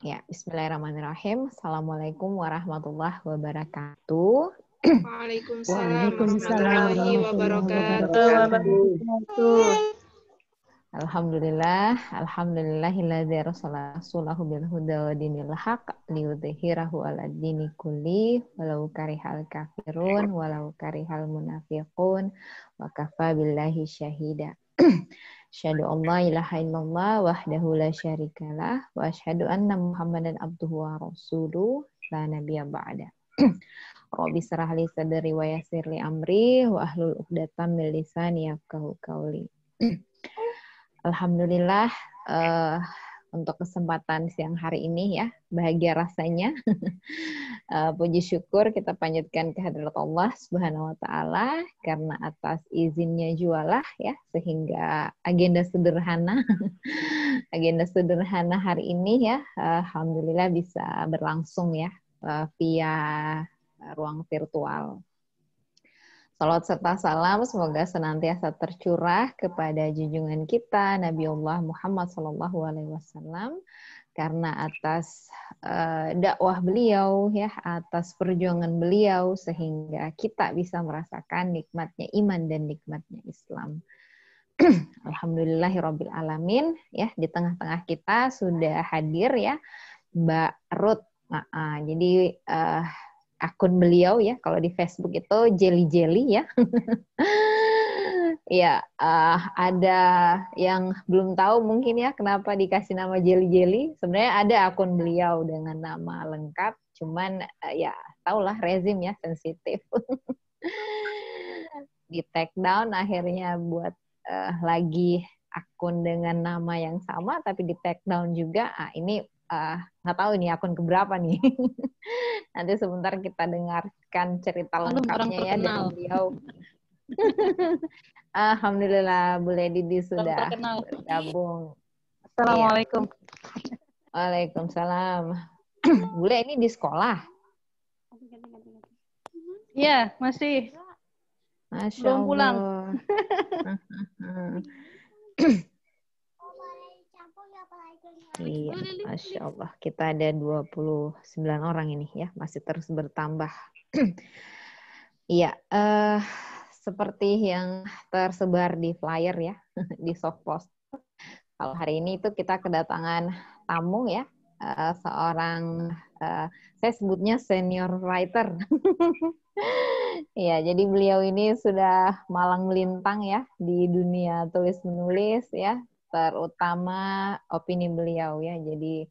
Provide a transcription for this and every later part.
Ya, Bismillahirrahmanirrahim. Assalamualaikum warahmatullahi wabarakatuh. Waalaikumsalam warahmatullahi wabarakatuh. wabarakatuh. Alhamdulillahilladzi arsala rasulahu bil huda wa dinil haq liyudhhirahu 'alad dini kulli walau karihal kafirun walau karihal munafiqun wa kafa billahi syahida. Asyhadu an la ilaha illallah wahdahu la syarikalah wa asyhadu anna Muhammadan abduhu wa rasuluh la nabiyya ba'da. Rabbi shrah li sadri wa yassir li amri wa ahlul 'uqdatam min lisani yafqahu qawli. Alhamdulillah untuk kesempatan siang hari ini ya, bahagia rasanya. Puji syukur kita panjatkan kehadirat Allah Subhanahu wa taala karena atas izinnya jualah ya, sehingga agenda sederhana hari ini ya, alhamdulillah bisa berlangsung ya via ruang virtual. Salawat serta salam semoga senantiasa tercurah kepada junjungan kita Nabiullah Muhammad SAW, karena atas dakwah beliau ya, atas perjuangan beliau sehingga kita bisa merasakan nikmatnya iman dan nikmatnya Islam. Alhamdulillahirabbil alamin ya, di tengah-tengah kita sudah hadir ya Mbak Ruth. Jadi akun beliau ya, kalau di Facebook itu Jelly ya. Ya, ada yang belum tahu mungkin ya kenapa dikasih nama Jelly. Sebenarnya ada akun beliau dengan nama lengkap, cuman ya tahulah rezim ya, sensitif. Di take down akhirnya buat lagi akun dengan nama yang sama tapi di take down juga. Ini nggak tahu ini akun keberapa nih. Nanti sebentar kita dengarkan cerita lengkapnya ya dari beliau. Alhamdulillah Bu Didi sudah bergabung. Assalamualaikum. Waalaikumsalam. Bu ini di sekolah? Iya, masih. Masya belum Allah. Pulang. Iya, Masya Allah. Kita ada 29 orang ini ya, masih terus bertambah. Iya, seperti yang tersebar di flyer ya, di soft post. Kalau hari ini itu kita kedatangan tamu ya, seorang, saya sebutnya senior writer. Ya, jadi beliau ini sudah malang melintang ya di dunia tulis-menulis ya, terutama opini beliau ya. Jadi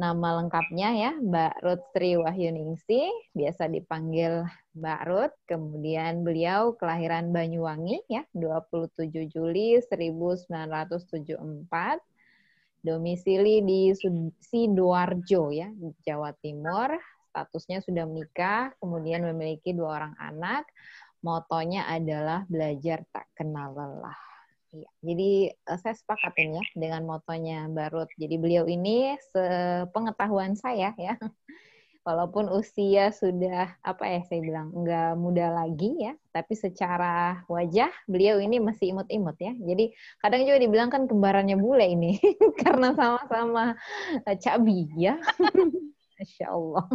nama lengkapnya ya Mbak Ruth Sri Wahyuningsih, biasa dipanggil Mbak Ruth. Kemudian beliau kelahiran Banyuwangi ya, 27 Juli 1974. Domisili di Sidoarjo ya, Jawa Timur. Statusnya sudah menikah, kemudian memiliki 2 orang anak. Motonya adalah belajar tak kenal lelah. Ya, jadi saya sepakatin ya dengan motonya Mbak Ruth. Jadi beliau ini sepengetahuan saya ya, walaupun usia sudah saya bilang nggak muda lagi ya, tapi secara wajah beliau ini masih imut-imut ya. Jadi kadang juga dibilang kan kembarannya bule ini karena sama-sama cabi ya. Masya Allah.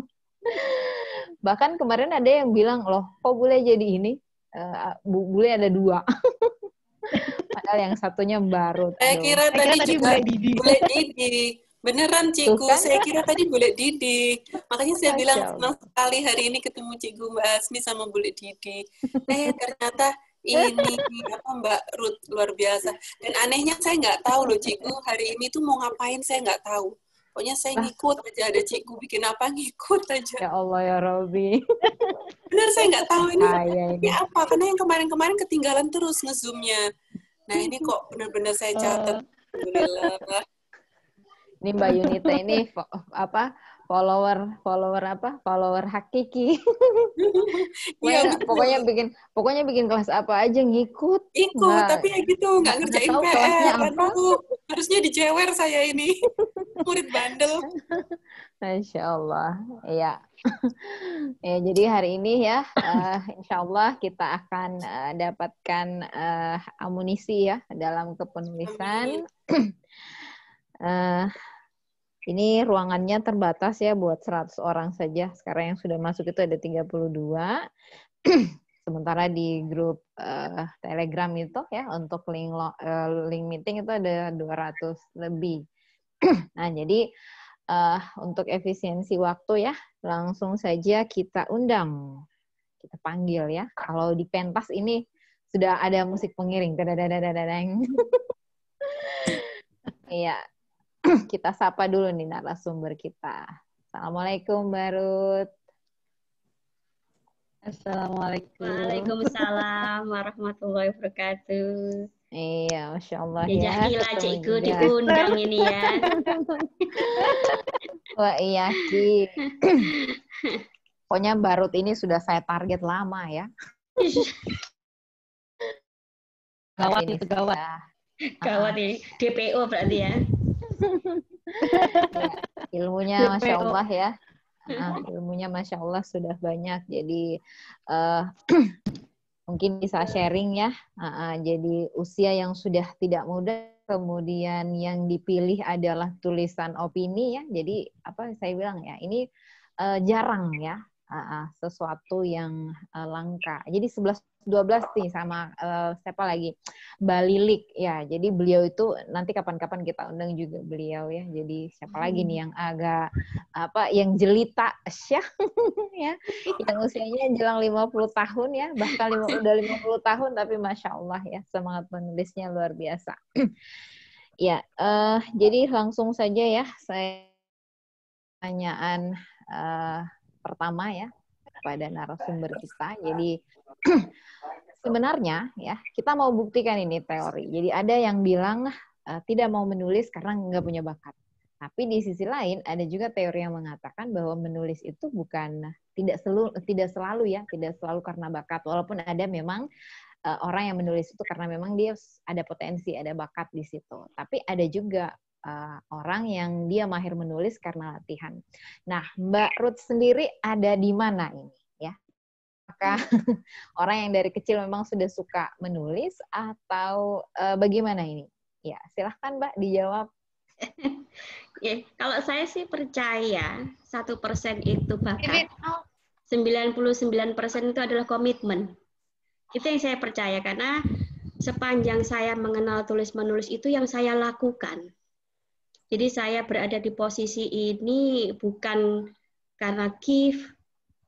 Bahkan kemarin ada yang bilang, loh kok bule jadi ini? Bule ada 2. Padahal yang satunya baru. Saya kira tadi juga Bule Didi. Beneran Cikgu, kan? Saya kira tadi Bule Didi. Makanya saya bilang senang sekali hari ini ketemu Cikgu Mbak Asmi sama Bule Didi. Ternyata ini Mbak Ruth luar biasa. Dan anehnya saya nggak tahu loh Cikgu hari ini tuh mau ngapain, saya nggak tahu. Pokoknya saya ngikut aja, ada Cikgu bikin apa ngikut aja. Ya Allah ya Robbi. Bener saya nggak tahu ini apa, karena yang kemarin-kemarin ketinggalan terus nge-zoom-nya. Nah ini kok benar-benar saya catat. Alhamdulillah. Ini Mbak Yunita ini follower hakiki. Pokoknya bikin kelas apa aja ngikut. Ikut, tapi ya gitu nggak ngerjain PR. Aduh, harusnya dijewer saya ini. Murid bandel. Masya Allah. Ya. Ya, jadi hari ini ya, insya Allah kita akan dapatkan amunisi ya dalam kepenulisan. Ini ruangannya terbatas ya buat 100 orang saja. Sekarang yang sudah masuk itu ada 32. Sementara di grup Telegram itu ya untuk link meeting itu ada 200 lebih. Nah, jadi untuk efisiensi waktu ya, langsung saja kita undang. Kita panggil ya. Kalau di pentas ini sudah ada musik pengiring. Dadadadadadang. Iya. Kita sapa dulu nih narasumber kita. Assalamualaikum, Mbak Ruth. Assalamualaikum. Waalaikumsalam warahmatullahi wabarakatuh. Iya, Masya Allah ya. ya. Gila cikgu diundang ini ya. Wah iya Ki. Pokoknya Mbak Ruth ini sudah saya target lama ya. Gawat itu gawat. Gawat nih, DPO berarti ya. Ilmunya Masya Allah ya. Ilmunya Masya Allah sudah banyak, jadi mungkin bisa sharing ya. Jadi usia yang sudah tidak muda, kemudian yang dipilih adalah tulisan opini ya. Jadi apa saya bilang ya, ini jarang ya, sesuatu yang langka. Jadi 11-12 nih sama siapa lagi? Mbak Lilik ya. Jadi beliau itu nanti kapan-kapan kita undang juga beliau ya. Jadi siapa lagi nih yang agak yang jelita syah ya. Yang usianya jelang 50 tahun ya, bahkan udah 50 tahun tapi Masya Allah ya, semangat menulisnya luar biasa. Ya, jadi langsung saja ya saya pertanyaan pertama ya kepada narasumber kita. Jadi sebenarnya ya kita mau buktikan ini teori. Jadi ada yang bilang tidak mau menulis karena nggak punya bakat. Tapi di sisi lain ada juga teori yang mengatakan bahwa menulis itu bukan tidak selalu karena bakat. Walaupun ada memang orang yang menulis itu karena memang dia ada potensi, ada bakat di situ. Tapi ada juga orang yang dia mahir menulis karena latihan. Nah, Mbak Ruth sendiri ada di mana ini? Ya, apakah orang yang dari kecil memang sudah suka menulis atau bagaimana ini? Ya, silahkan Mbak dijawab. Kalau saya sih percaya 1% itu bakat, 99% itu adalah komitmen. Itu yang saya percaya karena sepanjang saya mengenal tulis-menulis itu yang saya lakukan. Jadi saya berada di posisi ini bukan karena gift,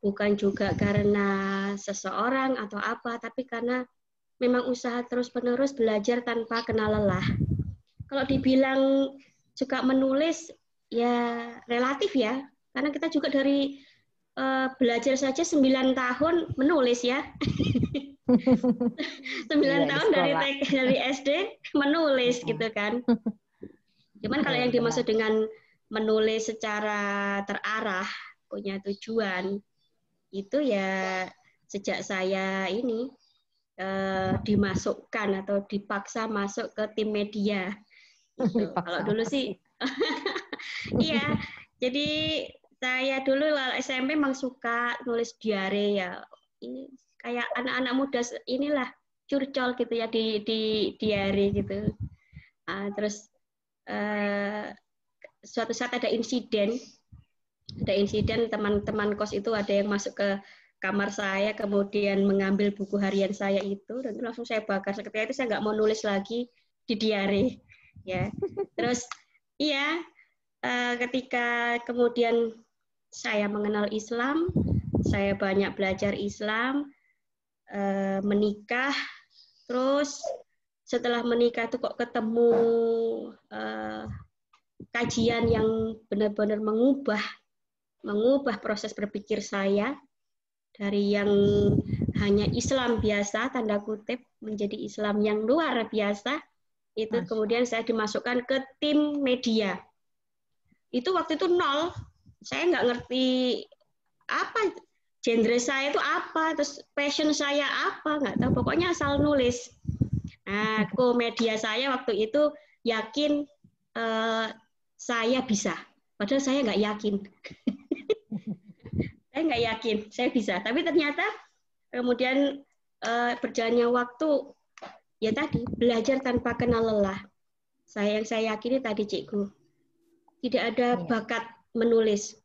bukan juga karena seseorang atau apa, tapi karena memang usaha terus-menerus belajar tanpa kenal lelah. Kalau dibilang suka menulis, ya relatif ya, karena kita juga dari belajar saja 9 tahun menulis ya. 9 tahun dari SD menulis gitu kan. Cuman kalau yang dimaksud dengan menulis secara terarah, punya tujuan, itu ya sejak saya ini dimasukkan atau dipaksa masuk ke tim media. Gitu. Kalau dulu sih, iya. Jadi saya dulu SMP memang suka nulis diare ya. Ini kayak anak-anak muda inilah curcol gitu ya di diare gitu. Terus suatu saat ada insiden teman-teman kos itu ada yang masuk ke kamar saya kemudian mengambil buku harian saya itu dan langsung saya bakar. Seketika itu saya nggak mau nulis lagi di diare ya. Terus iya ketika kemudian saya mengenal Islam, saya banyak belajar Islam, menikah, terus setelah menikah itu kok ketemu kajian yang benar-benar mengubah proses berpikir saya dari yang hanya Islam biasa tanda kutip menjadi Islam yang luar biasa. Itu kemudian saya dimasukkan ke tim media. Itu waktu itu nol, saya nggak ngerti apa genre saya itu apa, terus passion saya apa, nggak tahu. Pokoknya asal nulis. Nah, media saya waktu itu yakin saya bisa, padahal saya nggak yakin. Saya nggak yakin, saya bisa. Tapi ternyata kemudian berjalannya waktu, ya tadi belajar tanpa kenal lelah. Yang saya yakini tadi cikgu, Tidak ada bakat menulis.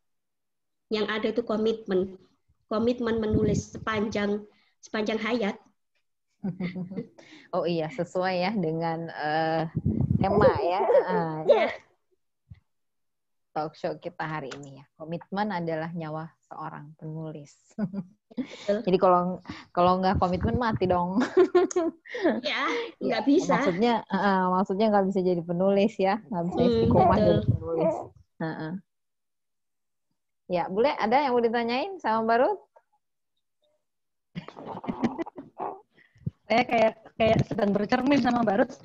Yang ada itu komitmen. Komitmen menulis sepanjang hayat. Oh iya, sesuai ya dengan tema ya. Talk show kita hari ini ya. Komitmen adalah nyawa seorang penulis. Jadi kalau nggak komitmen mati dong. Ya, nggak bisa. Maksudnya nggak bisa jadi penulis ya, nggak bisa istiqomah jadi penulis. Ya, boleh ada yang mau ditanyain sama Mbak Ruth? Saya kayak sedang bercermin sama Mbak Ruth.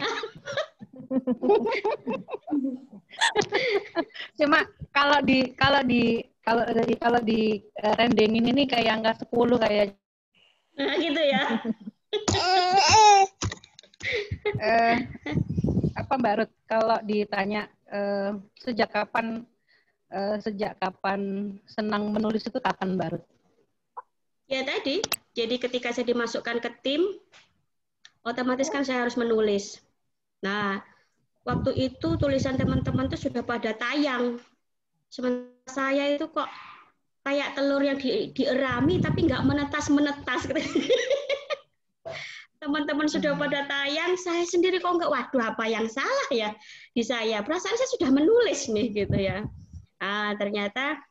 Cuma kalau di rendengin ini kayak angka 10 kayak gitu ya. Apa Mbak Ruth kalau ditanya sejak kapan senang menulis itu kapan Mbak Ruth? Ya tadi, jadi ketika saya dimasukkan ke tim, otomatis kan saya harus menulis. Nah, waktu itu tulisan teman-teman itu sudah pada tayang. Sementara saya itu kok kayak telur yang dierami tapi nggak menetas-menetas. Teman-teman sudah pada tayang, saya sendiri kok nggak, waduh apa yang salah ya di saya. Perasaan saya sudah menulis nih gitu ya. Nah, ternyata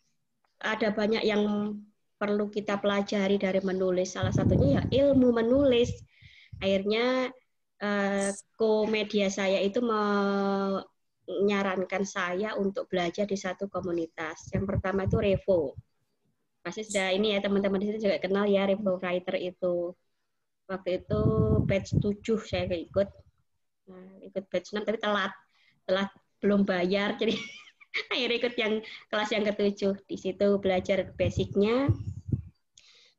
ada banyak yang perlu kita pelajari dari menulis. Salah satunya ya ilmu menulis. Akhirnya komedia saya itu menyarankan saya untuk belajar di satu komunitas. Yang pertama itu Revo. Pasti sudah ini ya teman-teman di sini juga kenal ya Revo Writer itu. Waktu itu batch 7 saya ikut. Nah, ikut batch 6 tapi telat belum bayar jadi akhirnya ikut yang kelas yang ke-7. Di situ belajar basicnya.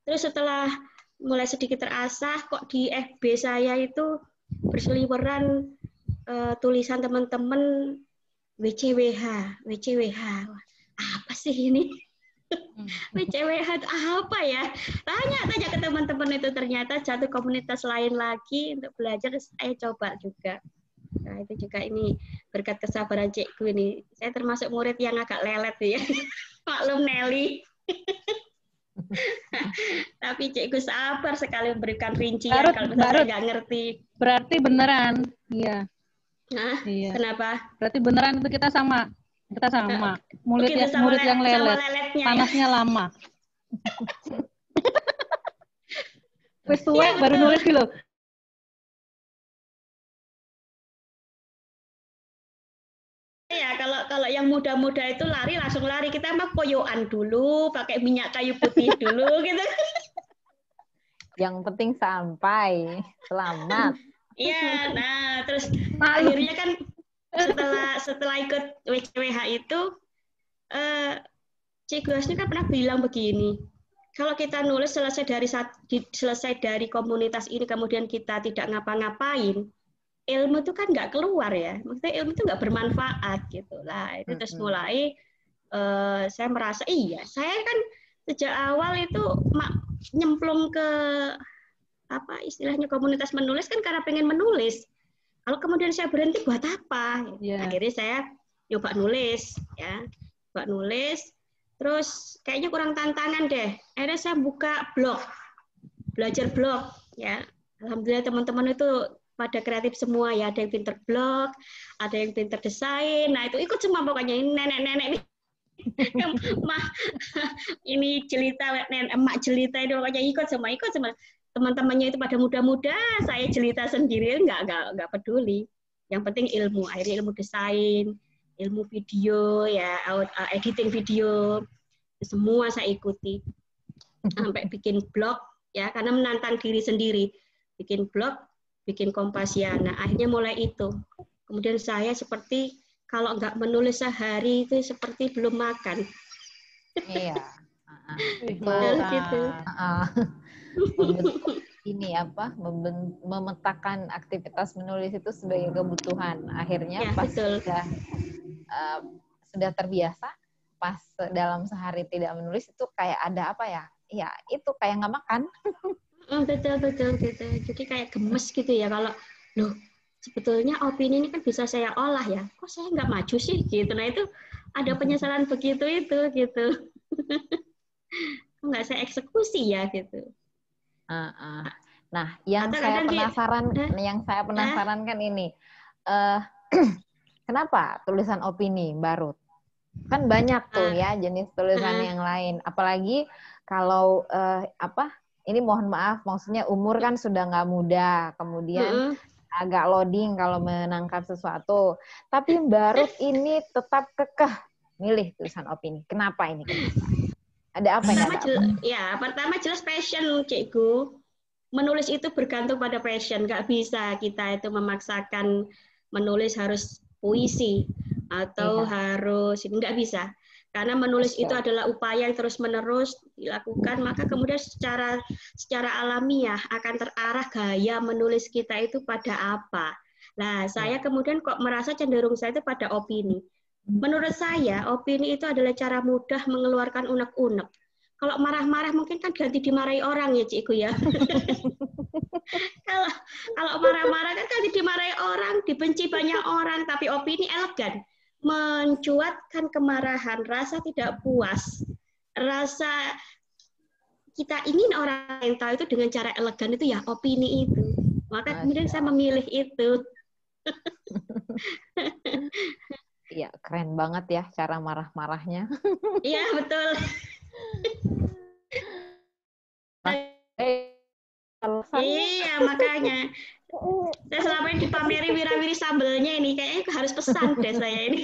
Terus setelah mulai sedikit terasah, kok di FB saya itu berseliweran tulisan teman-teman WCWH. Apa sih ini? WCWH itu apa ya? Tanya ke teman-teman itu, ternyata satu komunitas lain lagi untuk belajar, saya coba juga. Nah, itu juga ini berkat kesabaran Cikgu ini. Saya termasuk murid yang agak lelet ya. Maklum Nelly. Tapi Cikgu sabar sekali memberikan rincian kalau misalnya saya nggak ngerti. Berarti beneran, iya. Nah, iya. Kenapa? Berarti beneran itu kita sama. Murid yang lelet, panasnya lama. Wis tuwek baru nulis gitu. Ya, kalau yang muda-muda itu langsung lari. Kita mah koyoan dulu, pakai minyak kayu putih dulu gitu. Yang penting sampai selamat. Iya, nah terus akhirnya kan setelah ikut WCWH itu Cikgu Hasni kan pernah bilang begini, kalau kita nulis selesai dari komunitas ini kemudian kita tidak ngapa-ngapain, ilmu itu kan nggak keluar ya, maksudnya ilmu itu nggak bermanfaat gitu lah. Itu terus mulai saya merasa saya kan sejak awal itu nyemplung ke apa istilahnya komunitas menulis kan karena pengen menulis. Kalau kemudian saya berhenti buat apa? Yeah. Akhirnya saya coba nulis ya, terus kayaknya kurang tantangan deh. Akhirnya saya buka blog, belajar blog ya. Alhamdulillah teman-teman itu pada kreatif semua ya, ada yang pinter blog, ada yang pinter desain. Nah, itu ikut semua pokoknya. Ini nenek-nenek ini jelita, emak jelita itu pokoknya ikut semua. Teman-temannya itu pada muda-muda, saya jelita sendiri, nggak peduli. Yang penting ilmu, akhirnya ilmu desain, ilmu video, ya editing video, semua saya ikuti. Sampai bikin blog, ya karena menantang diri sendiri. Bikin blog, bikin Kompasiana. Akhirnya mulai itu. Kemudian saya seperti, kalau nggak menulis sehari itu seperti belum makan. Iya. Gitu. Ini apa memetakan aktivitas menulis itu sebagai kebutuhan. Akhirnya ya, pas sudah terbiasa, pas dalam sehari tidak menulis itu kayak ada apa ya? Ya itu kayak nggak makan. Betul gitu. Jadi kayak gemes gitu ya kalau sebetulnya opini ini kan bisa saya olah ya. Kok saya nggak maju sih gitu. Nah itu ada penyesalan begitu itu gitu. Nggak saya eksekusi ya gitu. Nah, yang saya penasaran kan ini, kenapa tulisan opini Barut? Kan banyak tuh ya jenis tulisan yang lain. Apalagi kalau ini mohon maaf, maksudnya umur kan sudah nggak muda, kemudian agak loading kalau menangkap sesuatu. Tapi Barut ini tetap kekeh milih tulisan opini. Kenapa ini? Ada apa pertama jelas passion, Cikgu. Menulis itu bergantung pada passion. Nggak bisa kita itu memaksakan menulis harus puisi atau harus, nggak bisa. Karena menulis itu adalah upaya yang terus-menerus dilakukan, maka kemudian secara alamiah akan terarah gaya menulis kita itu pada apa. Nah, saya kemudian kok merasa cenderung saya itu pada opini. Menurut saya, opini itu adalah cara mudah mengeluarkan unek-unek. Kalau marah-marah mungkin kan ganti dimarahi orang ya, Cikgu ya. Kalau marah-marah kan ganti dimarahi orang, dibenci banyak orang, tapi opini elegan. Mencuatkan kemarahan, rasa tidak puas, rasa kita ingin orang yang tahu itu dengan cara elegan itu ya opini itu. Maka kemudian saya memilih itu. Iya, keren banget ya cara marah-marahnya. Iya, betul. Iya, makanya. Saya selama ini dipameri wira-wiri sambelnya ini, kayaknya harus pesan deh saya ini.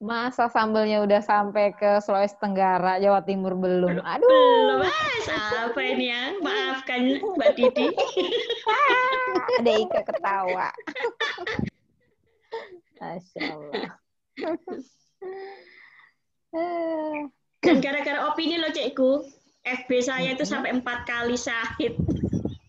Masa sambelnya udah sampai ke Sulawesi Tenggara, Jawa Timur belum? Aduh. Belum, apa ini ya? Maafkan Mbak Didi. Ada Ika ketawa. Masya Allah. Dan gara-gara opini loh, Cikgu, FB saya itu sampai 4 kali syahid.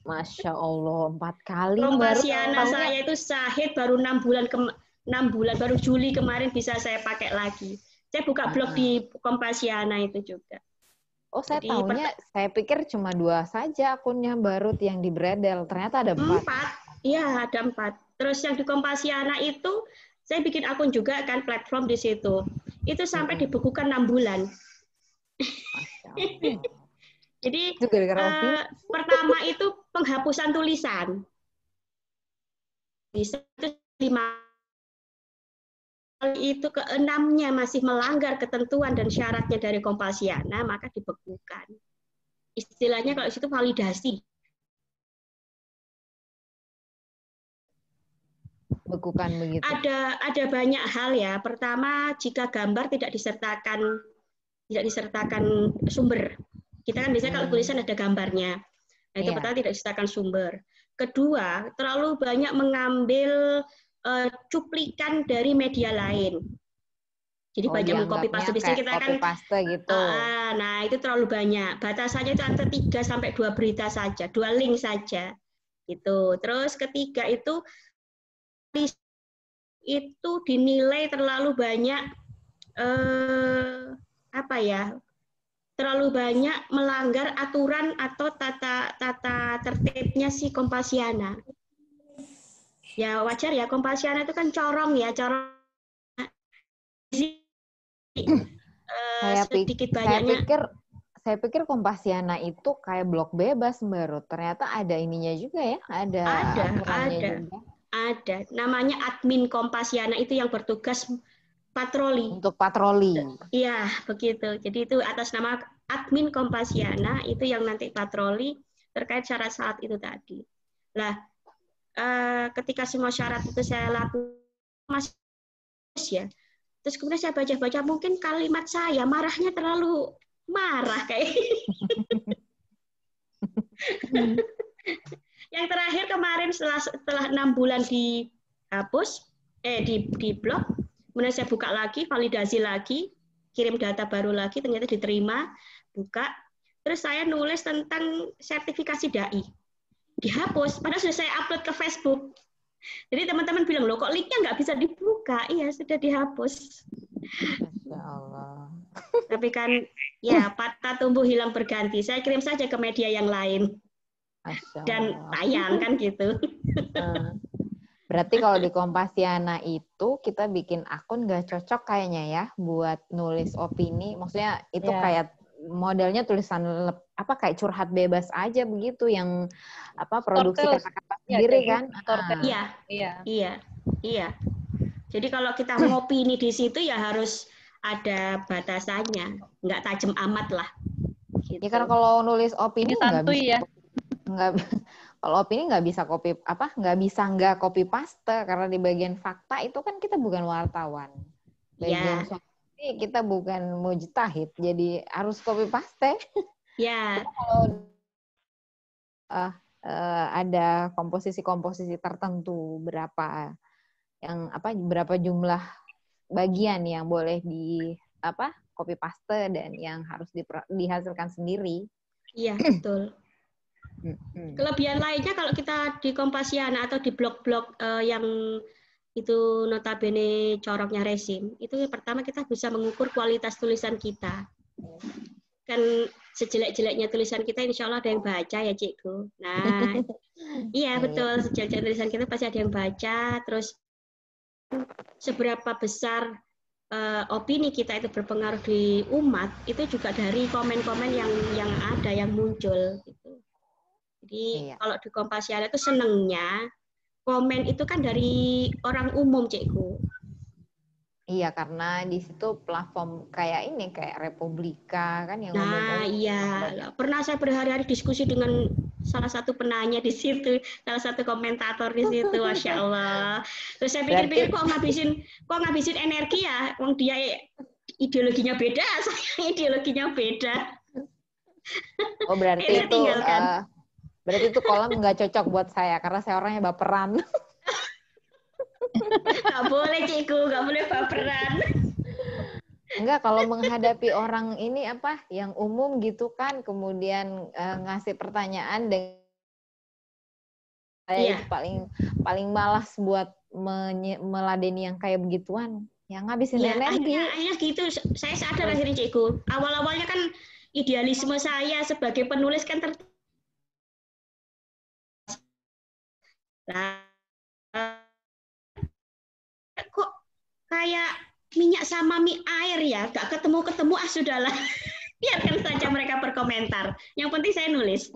Masya Allah, 4 kali. Kompasiana saya itu syahid baru 6 bulan, baru Juli kemarin bisa saya pakai lagi. Saya buka blog di Kompasiana itu juga. Oh, saya tahunya, saya pikir cuma 2 saja akunnya Barut yang di Bredel. Ternyata ada 4. Iya, ada 4. Terus yang di Kompasiana itu, saya bikin akun juga kan, platform di situ. Itu sampai dibekukan 6 bulan. Masya Allah. Jadi pertama itu penghapusan tulisan. Itu 5 itu ke-6-nya masih melanggar ketentuan dan syaratnya dari Kompasiana, maka dibekukan. Istilahnya kalau itu validasi. Bekukan begitu. Ada banyak hal ya. Pertama, jika gambar tidak disertakan sumber. Kita kan biasanya kalau tulisan ada gambarnya. Nah, itu pertama tidak disertakan sumber. Kedua, terlalu banyak mengambil cuplikan dari media lain. Jadi banyak mengcopy paste. Biasanya kita kan paste gitu. Nah, itu terlalu banyak. Batasannya itu antara 3 sampai 2 berita saja, 2 link saja. Gitu. Terus ketiga itu dinilai terlalu banyak terlalu banyak melanggar aturan atau tata tertibnya si Kompasiana. Ya wajar ya, Kompasiana itu kan corong ya, sedikit banyaknya. Saya pikir Kompasiana itu kayak blog bebas, Barut. Ternyata ada ininya juga ya, ada. Ada. Namanya admin Kompasiana itu yang bertugas patroli. Untuk patroli. Iya, begitu. Jadi itu atas nama admin Kompasiana itu yang nanti patroli terkait syarat-syarat itu tadi. Nah, ketika semua syarat itu saya lakukan, ya. Terus kemudian saya baca-baca, mungkin kalimat saya marahnya terlalu marah kayak. Yang terakhir kemarin setelah 6 bulan dihapus, di blok, kemudian saya buka lagi, validasi lagi, kirim data baru lagi, ternyata diterima, buka. Terus saya nulis tentang sertifikasi dai. Dihapus, padahal sudah saya upload ke Facebook. Jadi teman-teman bilang, loh kok linknya nggak bisa dibuka? Iya, sudah dihapus. Masya Allah. Tapi kan, ya patah tumbuh hilang berganti. Saya kirim saja ke media yang lain. Dan tayang kan gitu. Berarti kalau di Kompasiana itu kita bikin akun nggak cocok kayaknya ya buat nulis opini. Maksudnya itu kayak modelnya tulisan apa kayak curhat bebas aja begitu yang apa produksi kata-kata sendiri kan? Iya. Jadi kalau kita ngopini di situ ya harus ada batasannya, nggak tajam amat lah. Gitu. Ya karena kalau nulis opini nggak bisa. Ya. Kalau opini nggak bisa nggak copy paste karena di bagian fakta itu kan kita bukan wartawan. Bagian solusi kita bukan mujtahid, jadi harus copy paste. Ya. Kalau ada komposisi tertentu berapa jumlah bagian yang boleh di copy paste dan yang harus dihasilkan sendiri. Iya, betul. Kelebihan lainnya kalau kita di Kompasiana atau di blog-blog yang itu notabene coroknya rezim, itu pertama kita bisa mengukur kualitas tulisan kita. Kan sejelek-jeleknya tulisan kita insya Allah ada yang baca ya Cikgu. Nah, iya betul, sejelek-jelek tulisan kita pasti ada yang baca, terus seberapa besar opini kita itu berpengaruh di umat, itu juga dari komen-komen yang ada, yang muncul gitu. Jadi kalau di Kompasiana itu senengnya komen itu kan dari orang umum, Cikgu. Iya, karena di situ platform kayak Republika kan yang umum. Iya. Pernah saya berhari-hari diskusi dengan salah satu penanya di situ, salah satu komentator di situ, Masya Allah. Terus saya pikir-pikir kok ngabisin energi ya, wong dia ideologinya beda, saya ideologinya beda. Oh berarti itu berarti itu kolom nggak cocok buat saya karena saya orangnya baperan. Nggak boleh Cikgu, nggak boleh baperan. Enggak, kalau menghadapi orang ini yang umum gitu kan, kemudian ngasih pertanyaan dengan saya itu paling malas buat meladeni yang kayak begituan. Yang ngabisin energi. Akhirnya gitu, saya sadar akhirnya Cikgu. Awal-awalnya kan idealisme saya sebagai penulis kan kok kayak minyak sama mie air ya, gak ketemu-ketemu sudahlah. Biarkan saja mereka berkomentar. Yang penting saya nulis.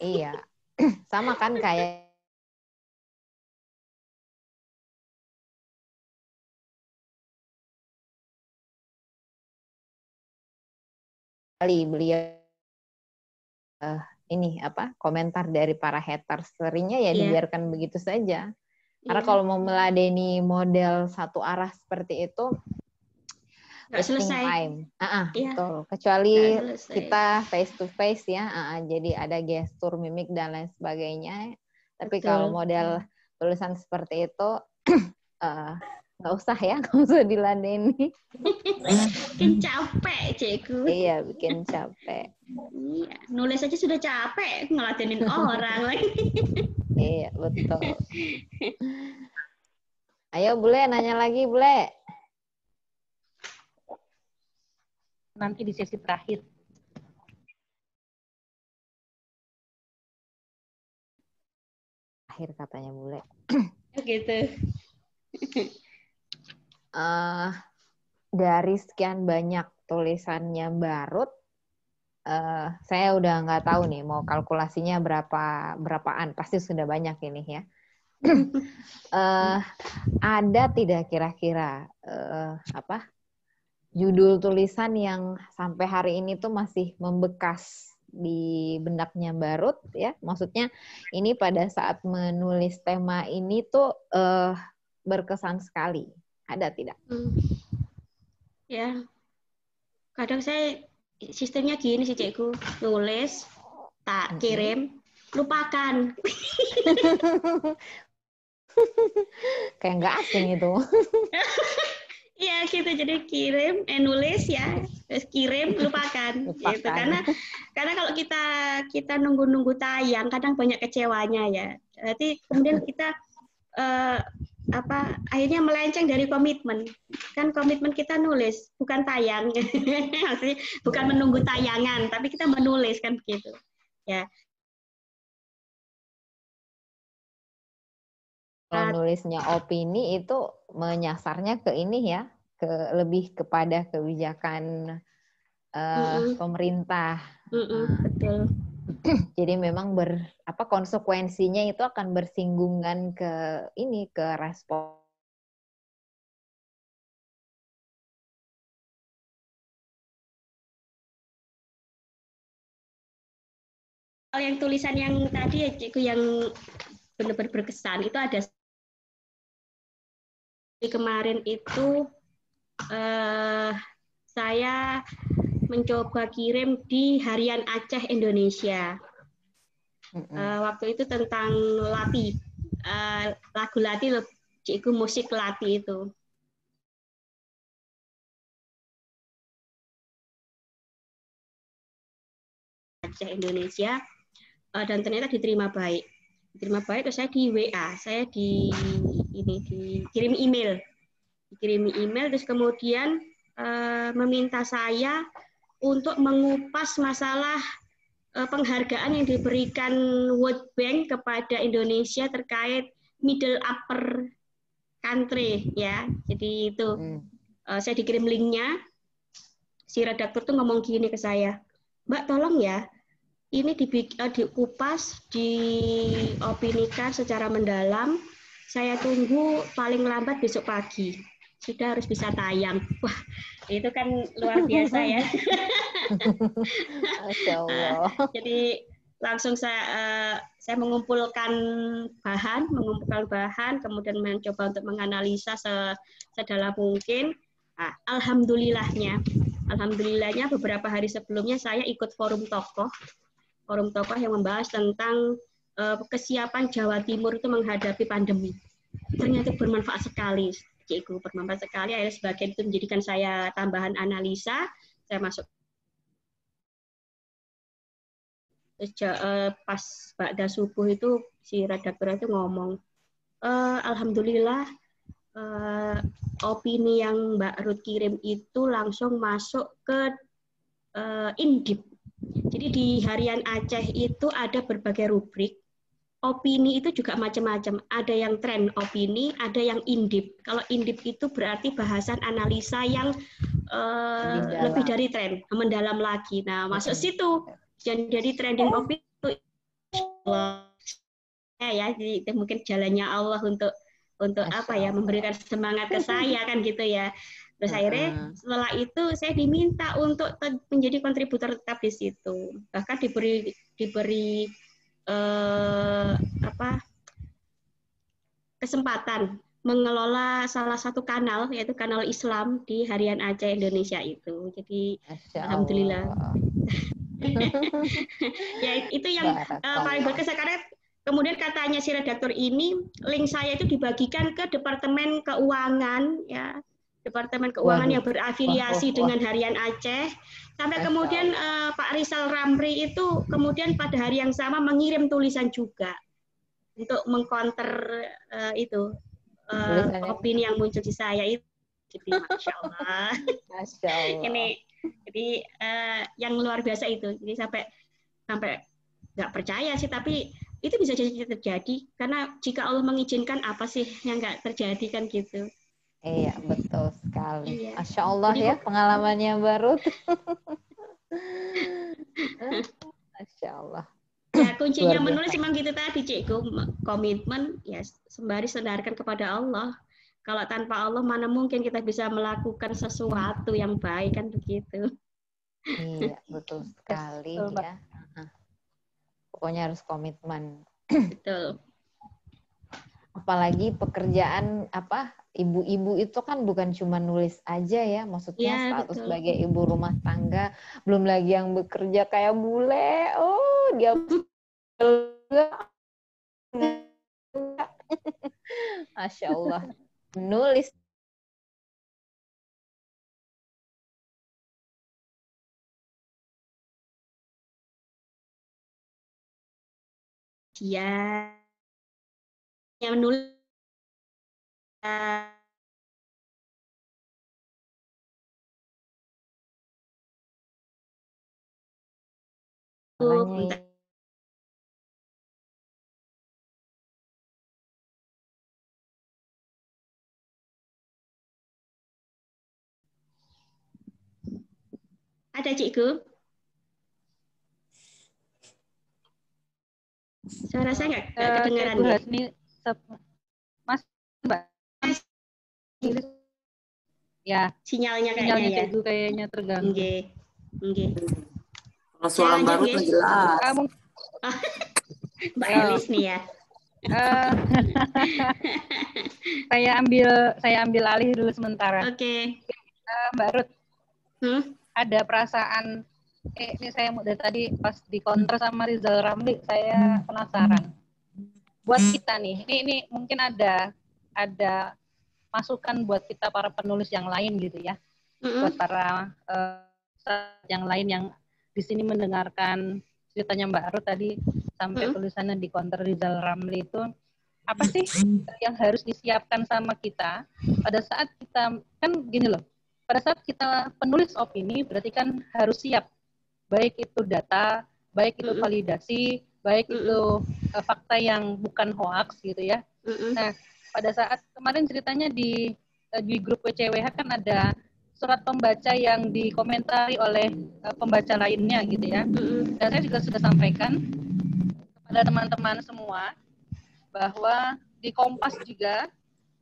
Iya, sama kan kayak beliau komentar dari para haters seringnya dibiarkan begitu saja. Karena kalau mau meladeni model satu arah seperti itu nggak selesai. Time. Betul. Kecuali kita face to face ya. Jadi ada gestur, mimik dan lain sebagainya. Tapi kalau model tulisan seperti itu nggak usah ya, nggak usah diladeni. Bikin capek, Cikgu. Iya, bikin capek. Iya, nulis aja sudah capek, ngeladenin orang lagi. Iya, betul. Ayo, Bule, nanya lagi, Bule. Nanti di sesi terakhir. Akhir katanya, Bule. Gitu. Dari sekian banyak tulisannya Barut, saya udah nggak tahu nih mau kalkulasinya berapaan, pasti sudah banyak ini ya. Ada tidak kira-kira judul tulisan yang sampai hari ini tuh masih membekas di benaknya Barut ya? Maksudnya ini pada saat menulis tema ini tuh berkesan sekali. Ada tidak? Ya, kadang saya sistemnya gini sih Cikgu, nulis, tak kirim, lupakan. Kayak nggak asing itu. Iya gitu, jadi kirim, nulis ya, terus kirim, lupakan. Gitu. Karena kalau kita nunggu tayang, kadang banyak kecewanya ya. Berarti kemudian kita akhirnya melenceng dari komitmen. Kan komitmen kita nulis, bukan tayang. Maksudnya bukan menunggu tayangan, tapi kita menulis kan begitu. Ya. Kalau nulisnya opini itu menyasarnya ke ini ya, lebih kepada kebijakan pemerintah. Betul. Jadi memang konsekuensinya itu akan bersinggungan ke respon. Kalau yang tulisan yang tadi ya Cikgu yang benar-benar berkesan itu ada kemarin itu saya mencoba kirim di Harian Aceh Indonesia. Waktu itu tentang Lati, lagu Lati loh, Cikgu, musik Lati itu. Aceh Indonesia, dan ternyata diterima baik. Diterima baik, terus saya di WA, saya dikirim email, terus kemudian meminta saya untuk mengupas masalah penghargaan yang diberikan World Bank kepada Indonesia terkait middle upper country ya. Jadi itu saya dikirim linknya. Si redaktur tuh ngomong gini ke saya, Mbak tolong ya, ini dikupas, diopinikan secara mendalam. Saya tunggu paling lambat besok pagi. Sudah harus bisa tayang. Wah, itu kan luar biasa ya. Masya Allah. Jadi langsung saya mengumpulkan bahan, kemudian mencoba untuk menganalisa sedalam mungkin. Nah, alhamdulillahnya beberapa hari sebelumnya saya ikut forum tokoh yang membahas tentang kesiapan Jawa Timur itu menghadapi pandemi. Ternyata bermanfaat sekali, Cikgu, bermanfaat sekali. Akhirnya sebagian itu menjadikan saya tambahan analisa. Saya masuk pas ba'da subuh itu si redaktur itu ngomong, alhamdulillah opini yang Mbak Ruth kirim itu langsung masuk ke Indip. Jadi di Harian Aceh itu ada berbagai rubrik. Opini itu juga macam-macam. Ada yang tren opini, ada yang indip. Kalau indip itu berarti bahasan analisa yang lebih dari tren, mendalam lagi. Nah, masuk situ. Jadi trending opini itu ya, jadi itu mungkin jalannya Allah untuk apa ya, memberikan semangat ke saya kan gitu ya. Terus akhirnya setelah itu saya diminta untuk menjadi kontributor tetap di situ. Bahkan diberi kesempatan mengelola salah satu kanal, yaitu kanal Islam di Harian Aceh Indonesia itu. Jadi alhamdulillah. Ya itu yang paling berkesan, karena kemudian katanya si redaktur ini, link saya itu dibagikan ke Departemen Keuangan ya. Departemen Keuangan yang berafiliasi dengan Harian Aceh. Sampai kemudian Pak Rizal Ramli itu kemudian pada hari yang sama mengirim tulisan juga untuk mengcounter opini yang muncul di saya itu. Jadi Masya Allah. Masya Allah. Ini jadi yang luar biasa itu. Jadi sampai nggak percaya sih, tapi itu bisa jadi terjadi karena jika Allah mengizinkan, apa sih yang nggak terjadi kan gitu. Iya, betul sekali. Iya. Masya Allah. Jadi, ya pengalamannya baru. Masya Allah. Ya kuncinya menulis memang gitu tadi, Cikgu, komitmen ya, sembari sandarkan kepada Allah. Kalau tanpa Allah mana mungkin kita bisa melakukan sesuatu yang baik kan begitu. Iya, betul sekali ya. Pokoknya harus komitmen. Betul. Apalagi pekerjaan ibu-ibu itu kan bukan cuma nulis aja ya, maksudnya ya, status betul. sebagai ibu rumah tangga, belum lagi yang bekerja kayak bule. Oh, dia Masya Allah. Nulis Dia yang menulis Ada Cikgu? Suara saya nggak kedengaran Cikgu ya? Hasni, Mas Mbak. Ya. Sinyalnya kayaknya ya. Cikgu kayaknya terganggu. Nggih. Kalau suara baru jelas. Mbak Elis nih ya. Saya ambil alih dulu sementara. Oke. Mbak Ruth, ada perasaan ini saya dari tadi pas di counter sama Rizal Ramli, saya penasaran. Buat kita nih, ini mungkin ada masukan buat kita para penulis yang lain gitu ya. Buat para yang lain yang di sini mendengarkan ceritanya Mbak Ruth tadi sampai tulisannya di counter Rizal Ramli itu, apa sih yang harus disiapkan sama kita pada saat kita, kan gini loh, pada saat kita penulis opini berarti kan harus siap, baik itu data, baik itu validasi, baik itu fakta yang bukan hoax gitu ya. Nah, pada saat kemarin ceritanya di grup WCWH kan ada surat pembaca yang dikomentari oleh pembaca lainnya gitu ya. Dan saya juga sudah sampaikan kepada teman-teman semua bahwa di Kompas juga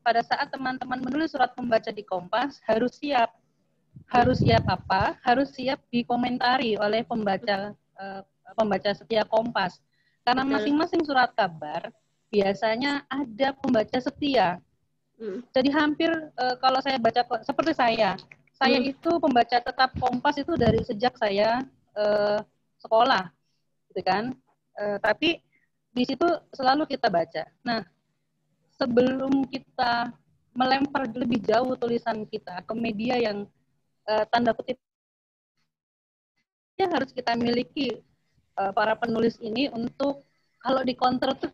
pada saat teman-teman menulis surat pembaca di Kompas harus siap. Harus siap apa? Harus siap dikomentari oleh pembaca setia Kompas. Karena masing-masing surat kabar biasanya ada pembaca setia. Jadi hampir kalau saya baca seperti saya itu pembaca tetap Kompas itu dari sejak saya sekolah, gitu kan. Tapi di situ selalu kita baca. Nah, sebelum kita melempar lebih jauh tulisan kita ke media yang tanda kutip yang harus kita miliki para penulis ini untuk kalau di counter tuh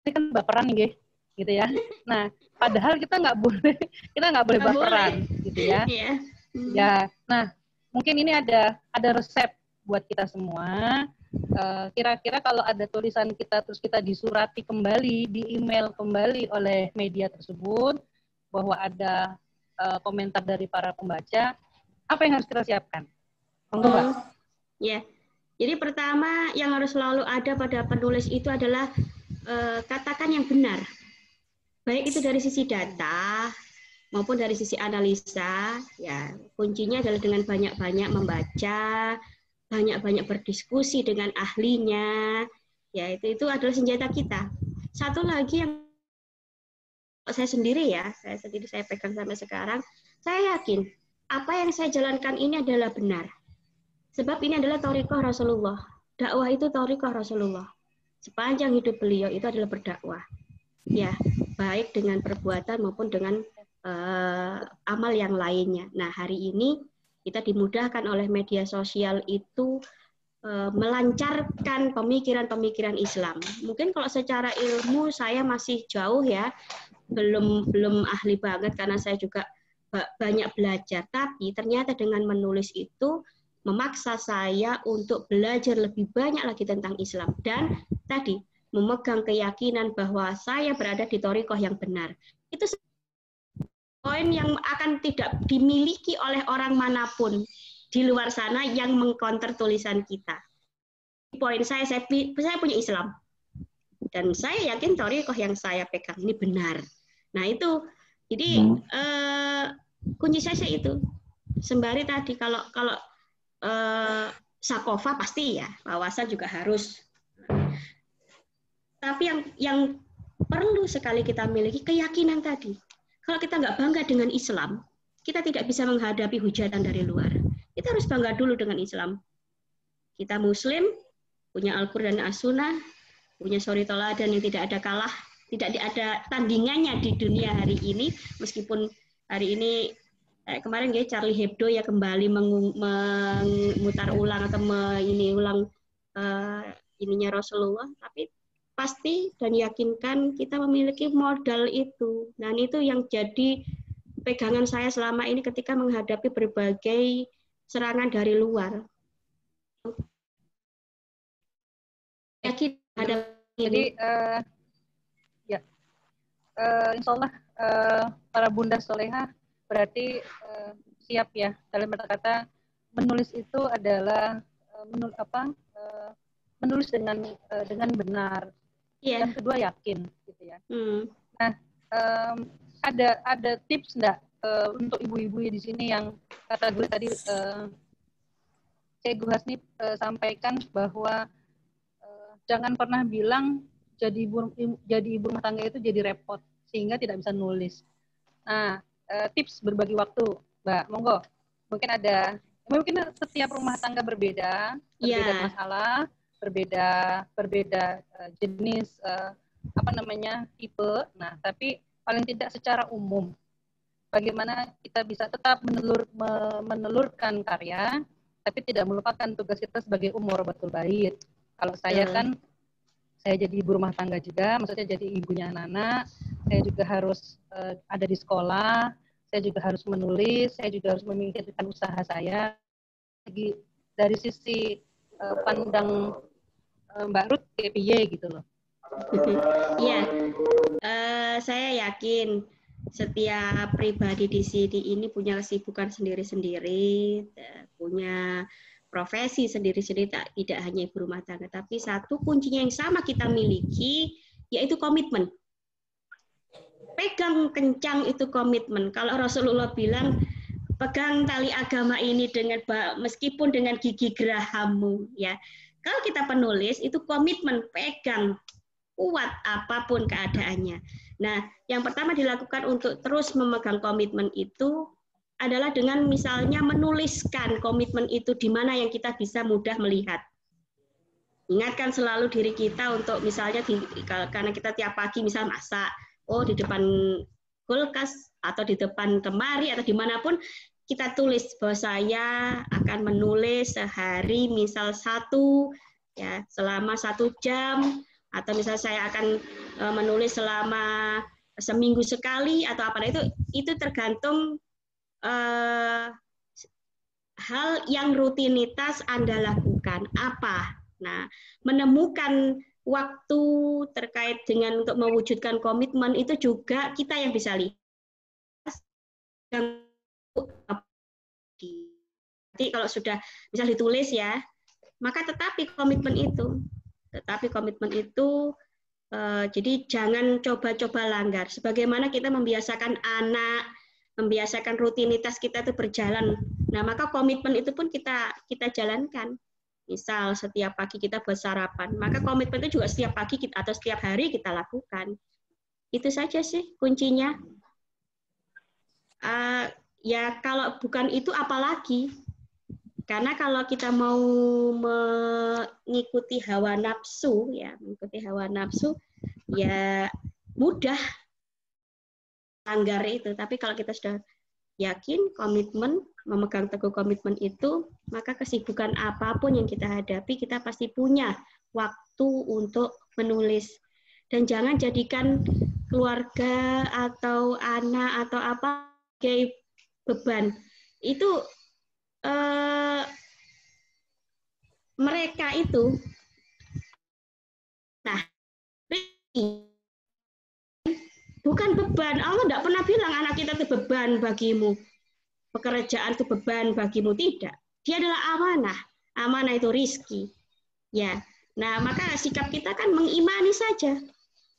kan baperan nih, gitu ya. Nah, padahal kita nggak boleh baperan, gitu ya. Ya, nah mungkin ini ada resep buat kita semua. Kira-kira kalau ada tulisan kita terus kita disurati kembali, di email kembali oleh media tersebut bahwa ada komentar dari para pembaca, apa yang harus kita siapkan? Ya, jadi pertama yang harus selalu ada pada penulis itu adalah katakan yang benar, baik itu dari sisi data maupun dari sisi analisa. Ya, kuncinya adalah dengan banyak-banyak membaca, banyak-banyak berdiskusi dengan ahlinya. Ya, itu adalah senjata kita. Satu lagi yang saya sendiri saya pegang sampai sekarang, saya yakin apa yang saya jalankan ini adalah benar. Sebab ini adalah thariqah Rasulullah. Dakwah itu thariqah Rasulullah. Sepanjang hidup beliau itu adalah berdakwah. Ya, baik dengan perbuatan maupun dengan amal yang lainnya. Nah, hari ini kita dimudahkan oleh media sosial itu melancarkan pemikiran-pemikiran Islam. Mungkin kalau secara ilmu saya masih jauh ya, belum ahli banget karena saya juga banyak belajar. Tapi ternyata dengan menulis itu memaksa saya untuk belajar lebih banyak lagi tentang Islam. Dan tadi memegang keyakinan bahwa saya berada di thariqah yang benar. Itu poin yang akan tidak dimiliki oleh orang manapun di luar sana yang mengcounter tulisan kita. Poin saya punya Islam. Dan saya yakin thariqah yang saya pegang ini benar. Nah itu, jadi kunci saya itu. Sembari tadi kalau sakofa pasti ya, wawasan juga harus. Tapi yang perlu sekali kita miliki keyakinan tadi. Kalau kita nggak bangga dengan Islam, kita tidak bisa menghadapi hujatan dari luar. Kita harus bangga dulu dengan Islam. Kita Muslim, punya Al-Quran dan As-Sunnah, punya suri toladan yang tidak ada tandingannya di dunia hari ini. Meskipun hari ini kemarin Charlie Hebdo ya kembali memutar ulang atau ulang ininya Rasulullah, tapi pasti dan yakinkan kita memiliki modal itu. Dan itu yang jadi pegangan saya selama ini ketika menghadapi berbagai serangan dari luar. Yakin ada ini. Jadi insya Allah para bunda soleha berarti siap ya dalam kata menulis itu adalah menulis dengan benar. Iya. Yang kedua yakin, gitu ya. Nah, ada tips enggak untuk ibu-ibu di sini yang kata gue tadi Cik Hasni sampaikan bahwa jangan pernah bilang jadi ibu rumah tangga itu jadi repot sehingga tidak bisa nulis. Nah, tips berbagi waktu, Mbak, monggo. Mungkin setiap rumah tangga berbeda masalah, berbeda jenis tipe. Nah, tapi paling tidak secara umum bagaimana kita bisa tetap menelurkan karya tapi tidak melupakan tugas kita sebagai umuratul bait. Kalau saya kan saya jadi ibu rumah tangga juga, maksudnya jadi ibunya anak-anak, saya juga harus ada di sekolah, saya juga harus menulis, saya juga harus memikirkan usaha saya. Dari sisi pandang Mbak Ruth kayak piye gitu loh. Iya, saya yakin setiap pribadi di sini ini punya kesibukan sendiri-sendiri, punya profesi sendiri-sendiri, tidak hanya ibu rumah tangga, tapi satu kuncinya yang sama kita miliki, yaitu komitmen. Pegang kencang itu komitmen. Kalau Rasulullah bilang, pegang tali agama ini meskipun dengan gigi gerahammu, ya. Kalau kita penulis itu komitmen, pegang kuat apapun keadaannya. Nah, yang pertama dilakukan untuk terus memegang komitmen itu adalah dengan misalnya menuliskan komitmen itu di mana yang kita bisa mudah melihat. Ingatkan selalu diri kita untuk misalnya karena kita tiap pagi misal masak, di depan kulkas atau di depan lemari atau dimanapun kita tulis bahwa saya akan menulis sehari misal selama 1 jam, atau misalnya saya akan menulis selama seminggu sekali atau apa, itu tergantung hal yang rutinitas Anda lakukan apa. Nah, menemukan waktu terkait dengan untuk mewujudkan komitmen itu juga kita yang bisa lihat. Jadi kalau sudah misal ditulis ya, maka tetapi komitmen itu jadi jangan coba-coba langgar. Sebagaimana kita membiasakan anak, membiasakan rutinitas kita itu berjalan. Nah, maka komitmen itu pun kita jalankan. Misal setiap pagi kita buat sarapan, maka komitmen itu juga setiap pagi atau setiap hari kita lakukan. Itu saja sih kuncinya. Ya kalau bukan itu apalagi. Karena kalau kita mau mengikuti hawa nafsu, ya mudah langgar itu. Tapi kalau kita sudah yakin, komitmen, memegang teguh komitmen itu, maka kesibukan apapun yang kita hadapi, kita pasti punya waktu untuk menulis. Dan jangan jadikan keluarga atau anak atau apa sebagai beban. Itu mereka itu, bukan beban. Allah tidak pernah bilang anak kita itu beban bagimu, pekerjaan itu beban bagimu, tidak. Dia adalah amanah. Amanah itu rizki. Ya. Nah, maka sikap kita kan mengimani saja,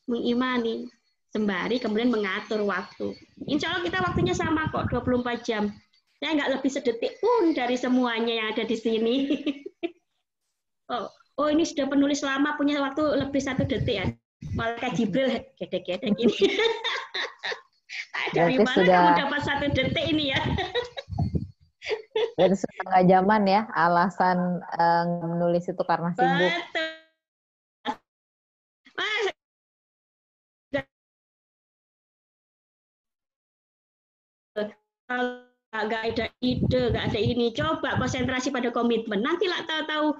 mengimani sembari kemudian mengatur waktu. Insya Allah kita waktunya sama kok, 24 jam. Saya nggak lebih sedetik pun dari semuanya yang ada di sini. Oh ini sudah penulis lama, punya waktu lebih 1 detik ya. Malaikat Jibril gedek-gedek ini. Dari mana kamu dapat 1 detik ini ya? Dari setengah zaman ya, alasan menulis itu karena sibuk. Betul. Nggak ada ide, nggak ada ini. Coba konsentrasi pada komitmen. Nanti lah tahu-tahu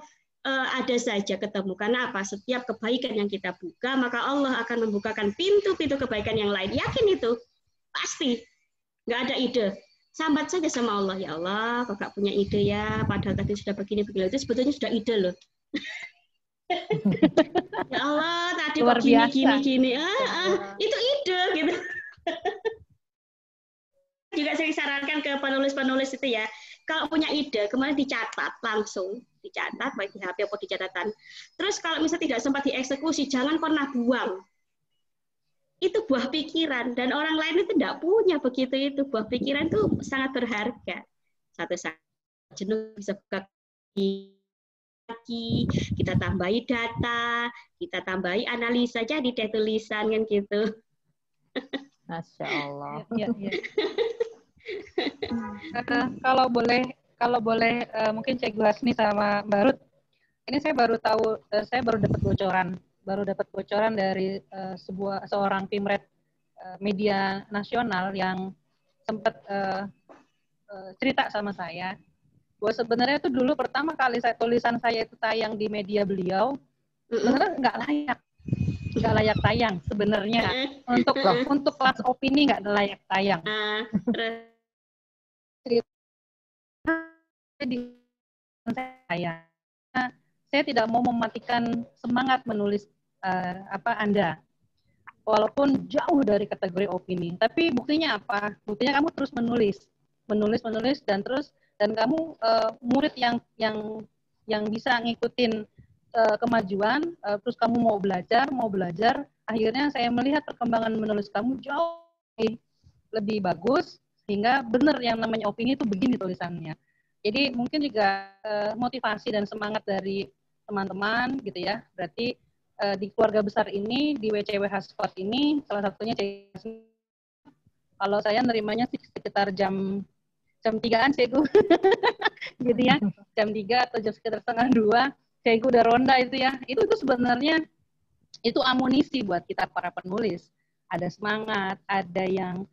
ada saja ketemu. Karena apa? Setiap kebaikan yang kita buka, maka Allah akan membukakan pintu-pintu kebaikan yang lain. Yakin itu? Pasti. Nggak ada ide. Sambat saja sama Allah. Ya Allah, kok nggak punya ide ya? Padahal tadi sudah begini-begini. Itu sebetulnya sudah ide loh. Ya Allah, tadi kok gini. Itu ide gitu. Juga saya sarankan ke penulis-penulis itu ya, kalau punya ide, kemudian dicatat langsung, dicatat baik di HP atau di catatan. Terus kalau misalnya tidak sempat dieksekusi, jangan pernah buang. Itu buah pikiran, dan orang lain itu tidak punya begitu itu. Buah pikiran itu sangat berharga. Satu saat jenuh bisa buka lagi, kita tambahi data, kita tambahi analisa, jadi deh tulisan kan gitu. Masya Allah. Ya, ya. Kalau boleh mungkin Cik Hasni sama Mbak Ruth, ini saya baru tahu, saya baru dapat bocoran dari seorang pimret media nasional yang sempat cerita sama saya bahwa sebenarnya itu dulu pertama kali tulisan saya itu tayang di media beliau, sebenarnya nggak layak tayang sebenarnya untuk kelas opini nggak layak tayang. Di saya tidak mau mematikan semangat menulis Anda, walaupun jauh dari kategori opini. Tapi buktinya apa? Buktinya kamu terus menulis dan kamu murid yang bisa ngikutin kemajuan, terus kamu mau belajar. Akhirnya saya melihat perkembangan menulis kamu jauh lebih bagus, sehingga benar yang namanya opini itu begini tulisannya. Jadi mungkin juga motivasi dan semangat dari teman-teman gitu ya. Berarti di keluarga besar ini, di WCWH Sport ini, salah satunya kalau saya nerimanya sekitar jam 3-an Cikgu. Gitu ya, jam 3 atau jam sekitar setengah 2, Cikgu udah ronda itu ya. Itu sebenarnya itu amunisi buat kita para penulis. Ada semangat, ada yang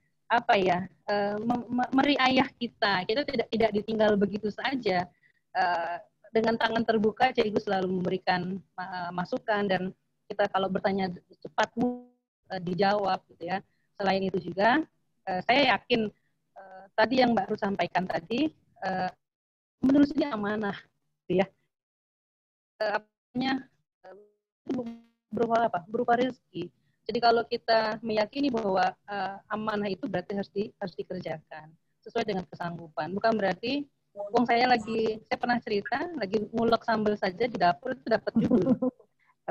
meriayah kita tidak ditinggal begitu saja. Dengan tangan terbuka, Cikgu selalu memberikan masukan, dan kita kalau bertanya cepat dijawab gitu ya. Selain itu juga, saya yakin tadi yang Mbak Ruth sampaikan tadi, menulis ini amanah, gitu ya. Berupa rezeki. Jadi kalau kita meyakini bahwa amanah itu berarti harus dikerjakan sesuai dengan kesanggupan. Bukan berarti saya pernah cerita lagi ngulek sambal saja di dapur itu dapat judul.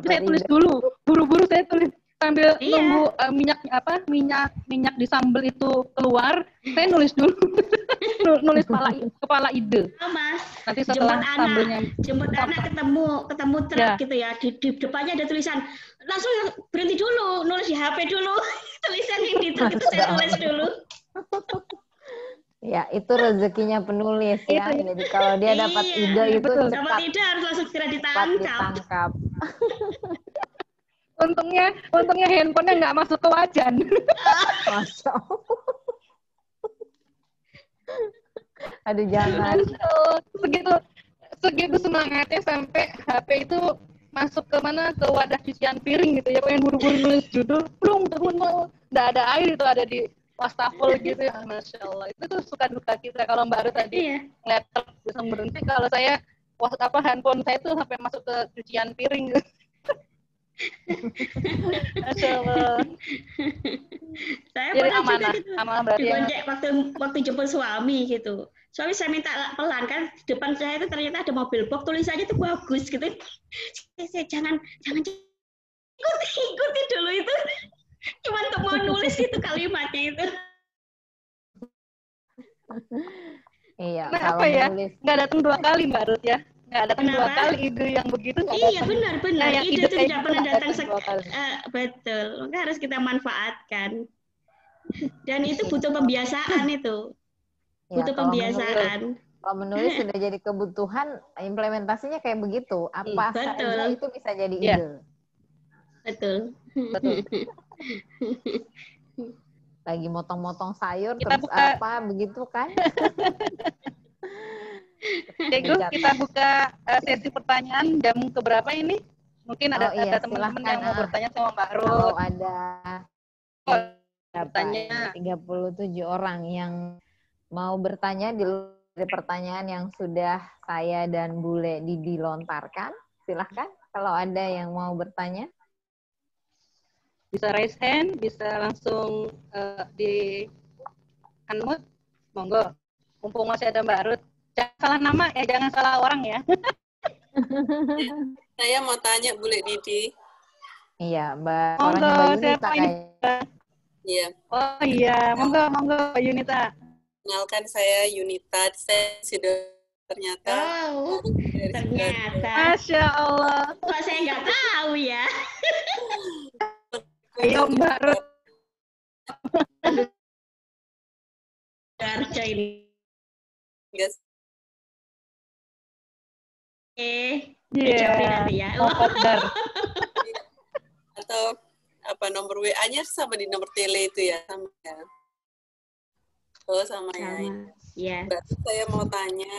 Saya tulis dulu, buru-buru saya tulis sambil nunggu minyak di sambal itu keluar, saya nulis dulu. nulis kepala ide. Mas, nanti setelah jemput anak ketemu truk gitu ya, di depannya ada tulisan, langsung berhenti dulu, nulis di HP dulu. Tulisan yang di truk itu saya tulis dulu. Ya, itu rezekinya penulis ya. Jadi kalau dia dapat ide itu dapat ide harus langsung segera ditangkap. Untungnya handphonenya nggak masuk ke wajan. Masya Allah. Aduh, jangan. Segitu semangatnya sampai HP itu masuk ke wadah cucian piring gitu ya, pengen buru-buru nulis judul, nggak ada air itu ada di wastafel gitu ya. Masya Allah, itu tuh suka duka kita. Kalau Mbak Ruth tadi laptop bisa berhenti, kalau saya handphone saya tuh sampai masuk ke cucian piring. Masya Allah. Saya pernah amanah, juga gitu. Amanah berarti waktu jemput suami gitu. Suami saya minta pelan kan, di depan saya itu ternyata ada mobil box, tulisannya itu bagus gitu. Saya jangan ikuti dulu itu. Cuma untuk mau nulis itu kalimatnya itu. Iya. Kenapa ya? Nggak datang 2 kali Mbak Ruth ya? Nggak datang 2 kali ide yang begitu. Iya benar. Ide itu tidak pernah datang betul. Maka harus kita manfaatkan. Dan itu butuh pembiasaan itu. Butuh pembiasaan. Kalau menulis sudah jadi kebutuhan, implementasinya kayak begitu. Apa saja itu bisa jadi ide. Betul. Lagi motong-motong sayur kita terus begitu kan? Cikgu, kita buka sesi pertanyaan jam keberapa ini? Mungkin ada teman-teman yang mau bertanya sama Mbak Ruth. Kalau ada bertanya 37 orang yang mau bertanya di luar pertanyaan yang sudah saya dan Bule Didi lontarkan, silahkan kalau ada yang mau bertanya. Bisa raise hand, bisa langsung di unmute, monggo. Mumpung masih ada Mbak Ruth, Jangan salah nama ya, jangan salah orang ya. Saya mau tanya Bule Didi. Iya, Mbak. Monggo, Orangnya Mbak Yunita siapa ini? Iya. Oh iya, monggo Mbak Yunita. Kenalkan saya Yunita. Saya sudah ternyata. Oh, ternyata. Masya Allah. Kok saya nggak tahu ya? Ayo Mbak Ruth. Darja ini. Yes. Jawabin nanti ya. Atau apa nomor WA-nya sama di nomor tele itu ya, sama ya. Oh, sama ya. Iya. Berarti saya mau tanya,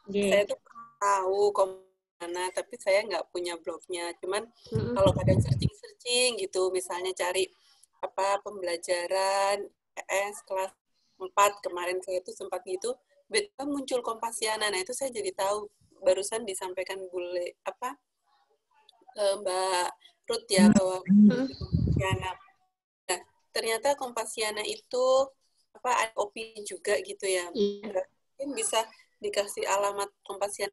saya tuh tahu mana, tapi saya nggak punya blognya. Cuman kalau kadang searching gitu, misalnya cari apa pembelajaran ES kelas 4 kemarin saya tuh sempat gitu, muncul Kompasiana. Nah itu saya jadi tahu barusan disampaikan Bule apa Mbak Ruth ya bahwa Kompasiana. Nah ternyata Kompasiana itu apa ada opini juga gitu ya. Mungkin bisa dikasih alamat Kompasiana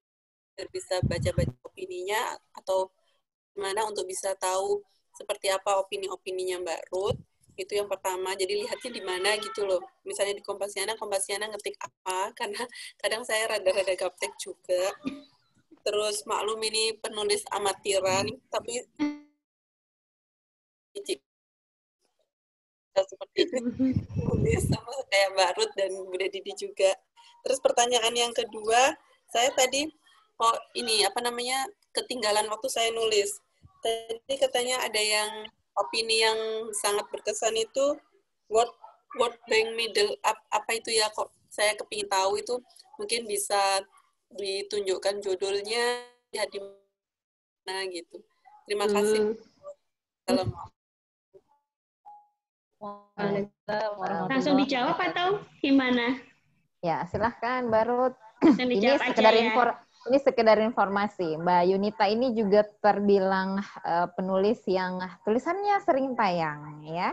bisa baca-baca opininya atau gimana untuk bisa tahu seperti apa opini-opininya Mbak Ruth. Itu yang pertama, jadi lihatnya di mana gitu loh. Misalnya di Kompasiana ngetik apa, karena kadang saya rada-rada gaptek juga. Terus maklum ini penulis amatiran, tapi seperti itu, penulis sama kayak Mbak Ruth dan Bunda Didi juga. Terus pertanyaan yang kedua, saya tadi, ini apa namanya, ketinggalan waktu saya nulis. Tadi katanya ada yang opini yang sangat berkesan itu World Bank Middle Up, apa itu ya, kok saya kepingin tahu itu, mungkin bisa ditunjukkan judulnya ya di mana gitu. Terima kasih. Langsung dijawab atau gimana? Ya, silahkan Mbak Ruth. Ini sekedar informasi. Mbak Yunita ini juga terbilang penulis yang tulisannya sering tayang, ya.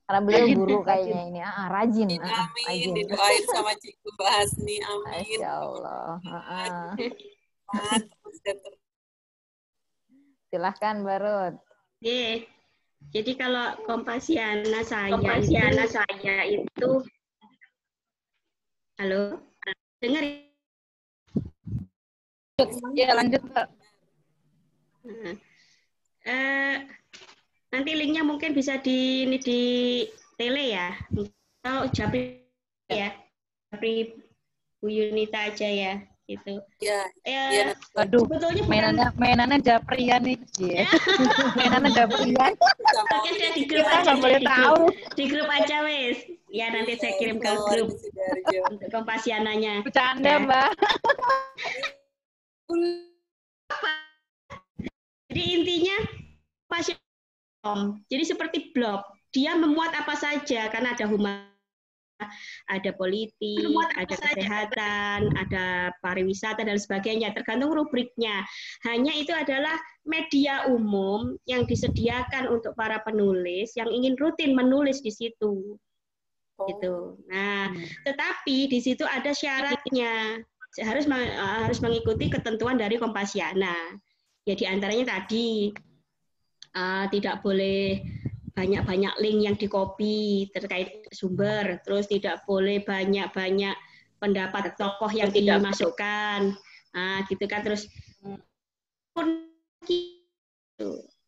Karena beliau guru kayaknya ini, rajin. Amin, didoain sama Cikgu Basni, amin. Masya Allah. Silahkan Mbak Ruth. Jadi kalau Kompasiana saya itu, halo, dengar? Ya lanjut Pak. Nanti linknya mungkin bisa di tele ya, atau Japri ya, Japri Bu Yunita aja ya, gitu. Ya. Aduh, mainannya Japrian nih, mainannya Japrian. Oke, di grup aja, di grup aja wes. Ya nanti saya kirim ke grup untuk Kompasiananya. Bercanda Mbak. Jadi intinya pasien, jadi seperti blog, dia memuat apa saja karena ada humas, ada politik, ada kesehatan, ada pariwisata dan sebagainya, tergantung rubriknya. Hanya itu adalah media umum yang disediakan untuk para penulis yang ingin rutin menulis di situ. Gitu. Nah, tetapi di situ ada syaratnya. Harus mengikuti ketentuan dari Kompasiana. Ya di antaranya tadi tidak boleh banyak-banyak link yang dikopi terkait sumber, terus tidak boleh banyak-banyak pendapat tokoh yang dimasukkan, gitu kan, terus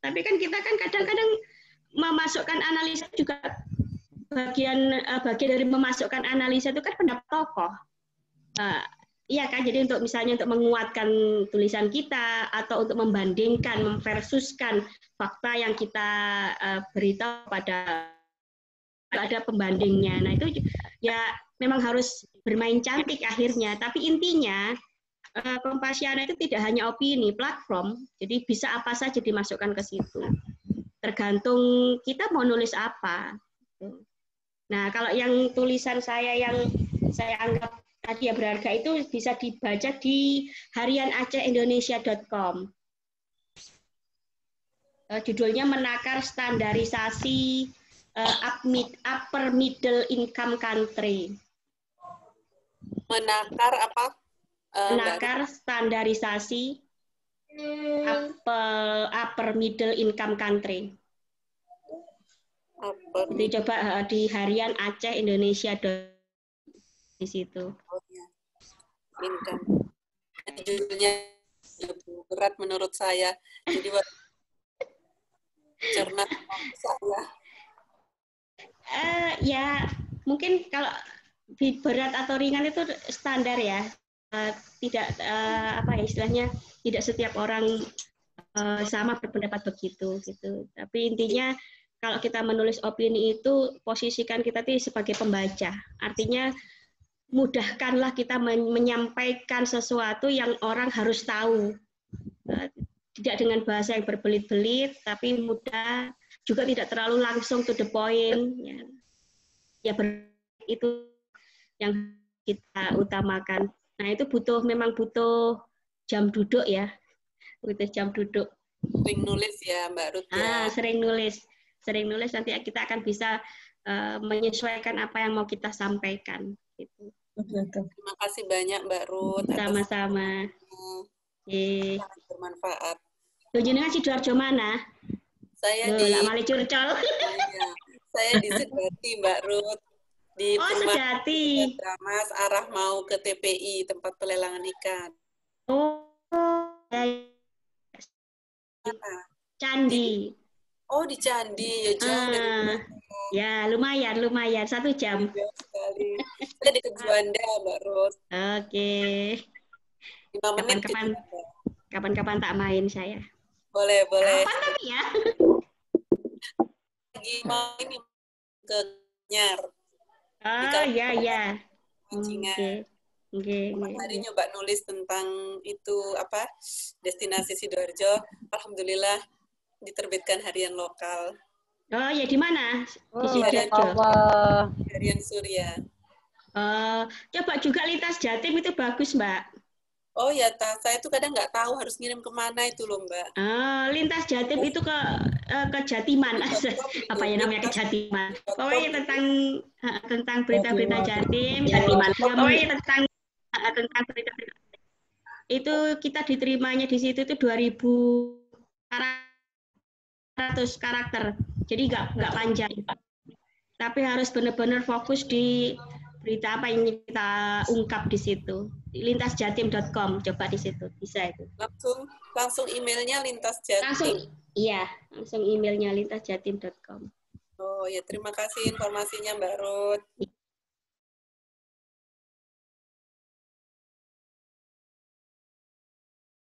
tapi kan kita kan kadang-kadang memasukkan analisa juga bagian dari memasukkan analisa itu kan pendapat tokoh. Iya kan, jadi untuk misalnya untuk menguatkan tulisan kita atau untuk membandingkan, memversuskan fakta yang kita beritahu pada ada pembandingnya. Nah itu ya memang harus bermain cantik akhirnya. Tapi intinya Kompasiana itu tidak hanya opini, platform. Jadi bisa apa saja dimasukkan ke situ. Tergantung kita mau nulis apa. Nah kalau yang tulisan saya yang saya anggap tadi ya berharga itu bisa dibaca di harianaceh-indonesia.com. Judulnya menakar standarisasi upper middle income country. menakar apa? Menakar standarisasi upper middle income country. Itu coba di harian Aceh Indonesia di situ. Oh, ya. Income. Judulnya berat menurut saya. Jadi cerna saya. Ya mungkin kalau di berat atau ringan itu standar ya. Tidak apa ya istilahnya, tidak setiap orang sama berpendapat begitu gitu. Tapi intinya kalau kita menulis opini itu posisikan kita sebagai pembaca. Artinya mudahkanlah kita menyampaikan sesuatu yang orang harus tahu. Tidak dengan bahasa yang berbelit-belit, tapi mudah, juga tidak terlalu langsung to the point. Ya itu yang kita utamakan. Nah itu memang butuh jam duduk ya, butuh jam duduk. Sering nulis ya Mbak Ruth ya. Sering nulis nanti kita akan bisa menyesuaikan apa yang mau kita sampaikan. Gitu. Terima kasih banyak Mbak Ruth. Sama-sama. Sangat bermanfaat. Jenengan Sidoarjo mana? Saya di Mali Curcol. Saya di Sedati Mbak Ruth. Di Sedati. Mas arah mau ke TPI, tempat pelelangan ikan. Candi. Di Candi, ya jauh dari ya lumayan 1 jam. Sekali. Saya di Juanda Mbak Ruth. Oke. 5 menit. Kapan-kapan tak main saya. Boleh. Kapan tapi ya? Lagi mau ini ke Nyar. Ya. Oke. Hari nyoba nulis tentang itu apa destinasi Sidoarjo. Alhamdulillah diterbitkan harian lokal. Oh ya di mana? Di Sidoarjo. Harian Surya. Coba juga Lintas Jatim itu bagus Mbak. Oh ya, saya tuh kadang nggak tahu harus ngirim kemana itu loh Mbak. Lintas Jatim itu ke Jatiman. Apa ya namanya Kejatiman. Pokoknya tentang berita-berita Jatim. Pokoknya tentang berita-berita. Itu kita diterimanya di situ itu 2.400 karakter. Jadi nggak panjang. Tapi harus benar-benar fokus di berita apa yang kita ungkap di situ. Lintasjatim.com, coba di situ bisa itu. Langsung emailnya Lintas Jatim. Langsung emailnya lintasjatim.com. Oh ya, terima kasih informasinya Mbak Ruth.